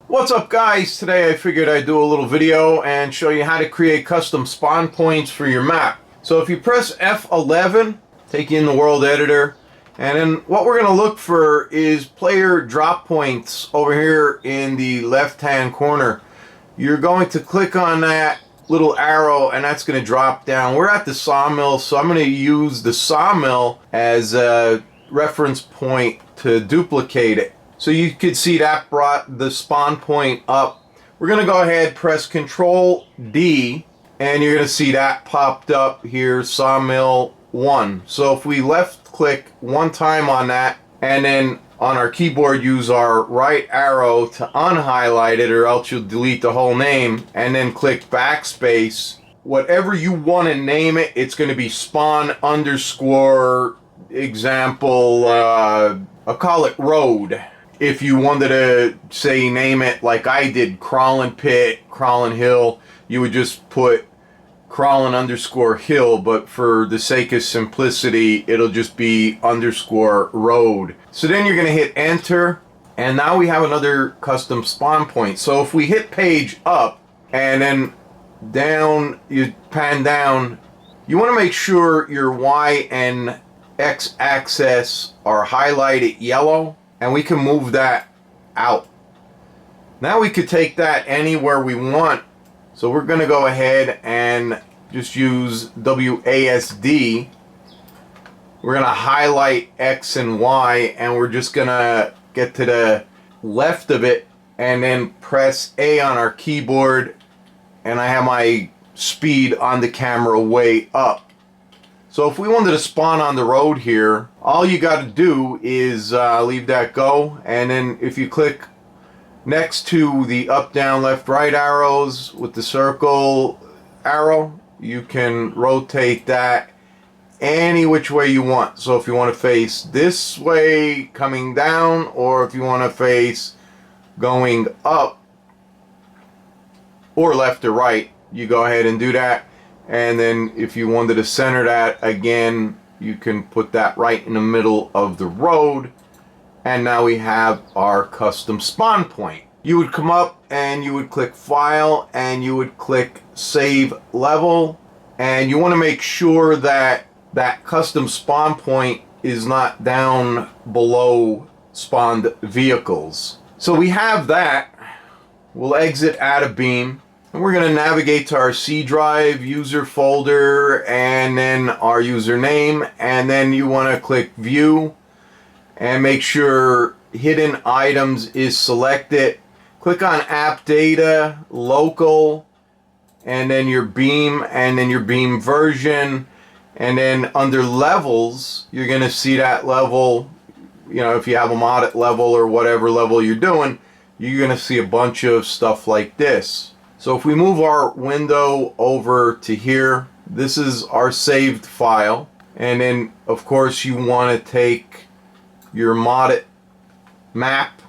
What's up guys? Today I figured I'd do a little video and show you how to create custom spawn points for your map. So if you press F11, take you in the world editor, and then what we're going to look for is player drop points over here in the left hand corner. You're going to click on that little arrow and that's going to drop down. We're at the sawmill, so I'm going to use the sawmill as a reference point to duplicate it. So you could see that brought the spawn point up. We're going to go ahead, press Control D, and you're going to see that popped up here, Sawmill 1. So if we left click one time on that, and then on our keyboard use our right arrow to unhighlight it, or else you'll delete the whole name, and then click backspace, whatever you want to name it, it's going to be spawn underscore example, I'll call it road. If you wanted to say name it like I did, crawling pit, crawling hill, you would just put crawling underscore hill, but for the sake of simplicity it'll just be underscore road. So then you're going to hit enter, and now we have another custom spawn point. So if we hit page up and then down, you pan down, you want to make sure your Y and X axis are highlighted yellow, and we can move that out. Now we could take that anywhere we want. So we're going to go ahead and just use WASD. We're going to highlight X and Y, and we're just going to get to the left of it and then press A on our keyboard, and I have my speed on the camera way up. So if we wanted to spawn on the road here, all you got to do is leave that go, and then if you click next to the up, down, left, right arrows with the circle arrow, you can rotate that any which way you want. So if you want to face this way coming down, or if you want to face going up or left or right, you go ahead and do that. And then if you wanted to center that again, you can put that right in the middle of the road, and now we have our custom spawn point. You would come up and you would click File, and you would click Save Level, and you want to make sure that that custom spawn point is not down below spawned vehicles. So we have that. We'll exit out of Beam, and we're going to navigate to our C drive user folder, and then our username, and then you want to click View and make sure Hidden Items is selected. Click on App Data, Local, and then your Beam, and then your Beam version, and then under Levels you're going to see that level. You know, if you have a modded level or whatever level you're doing, you're going to see a bunch of stuff like this. So if we move our window over to here, this is our saved file, and then of course you want to take your modded map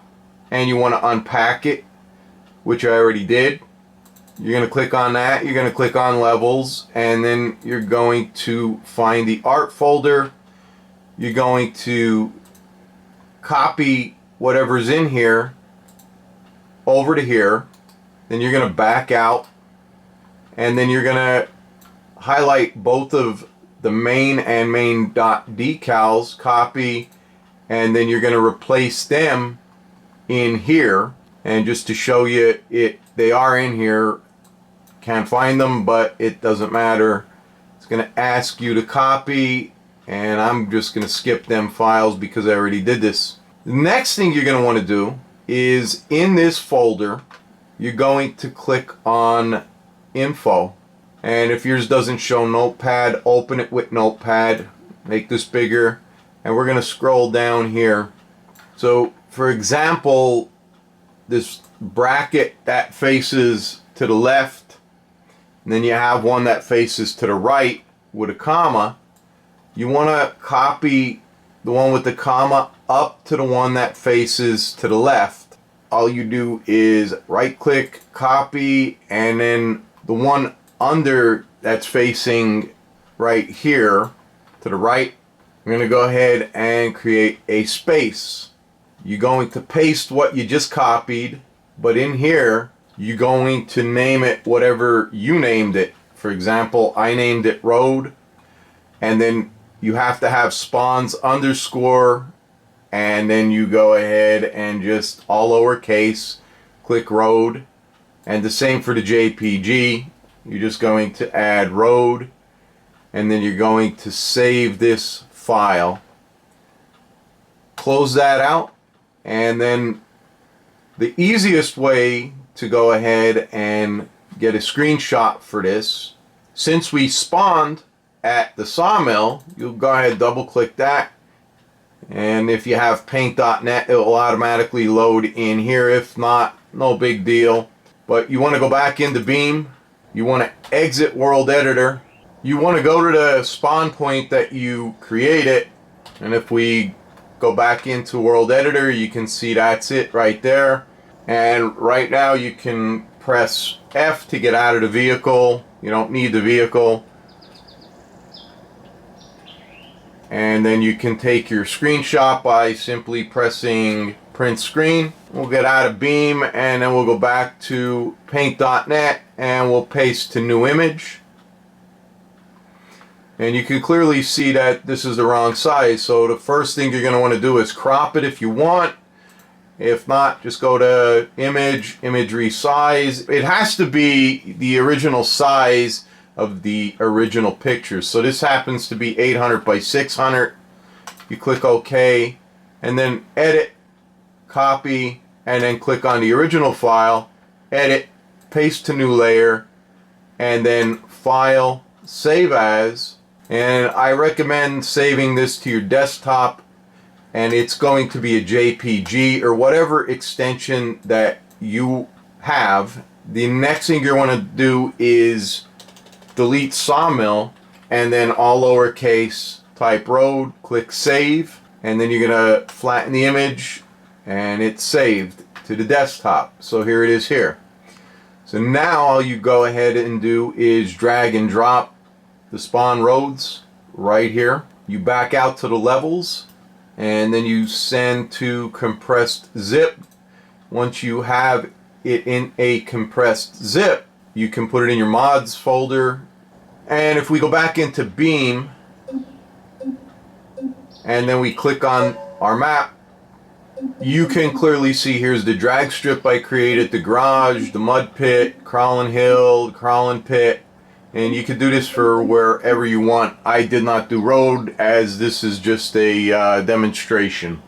and you want to unpack it, which I already did. You're going to click on that, you're going to click on levels, and then you're going to find the art folder. You're going to copy whatever's in here over to here. Then you're going to back out, and then you're going to highlight both of the main and main dot decals, copy, and then you're going to replace them in here. And just to show you it, they are in here. Can't find them, but it doesn't matter. It's going to ask you to copy, and I'm just going to skip them files because I already did this. The next thing you're going to want to do is in this folder, you're going to click on Info, and if yours doesn't show Notepad, open it with Notepad, make this bigger, and we're going to scroll down here. So for example, this bracket that faces to the left, and then you have one that faces to the right with a comma. You want to copy the one with the comma up to the one that faces to the left. All you do is right click, copy, and then the one under that's facing right here to the right, I'm going to go ahead and create a space. You're going to paste what you just copied but in here you're going to name it whatever you named it. For example, I named it road, and then you have to have spawns underscore, and then you go ahead and just all lowercase click road, and the same for the JPG. You're just going to add road, and then you're going to save this file, close that out. And then the easiest way to go ahead and get a screenshot for this, since we spawned at the sawmill, you'll go ahead and double click that, and if you have paint.net, it will automatically load in here. If not, no big deal. But you want to go back into Beam, you want to exit World Editor, you want to go to the spawn point that you created, and if we go back into World Editor, you can see that's it right there. And right now you can press F to get out of the vehicle. You don't need the vehicle. And then you can take your screenshot by simply pressing print screen. We'll get out of Beam, and then we'll go back to paint.net and we'll paste to new image. And you can clearly see that this is the wrong size, so the first thing you're going to want to do is crop it if you want. If not, just go to image, imagery size. It has to be the original size of the original picture. So this happens to be 800 by 600. You click OK, and then edit, copy, and then click on the original file, edit, paste to new layer, and then file, save as. And I recommend saving this to your desktop, and it's going to be a JPG or whatever extension that you have. The next thing you want to do is delete sawmill, and then all lowercase, type road, click save, and then you're going to flatten the image, and it's saved to the desktop. So here it is here. So now all you go ahead and do is drag and drop the spawn roads right here. You back out to the levels, and then you send to compressed zip. Once you have it in a compressed zip, you can put it in your mods folder. And if we go back into Beam, and then we click on our map, you can clearly see here's the drag strip I created, the garage, the mud pit, crawling hill, crawling pit, and you can do this for wherever you want. I did not do road, as this is just a demonstration.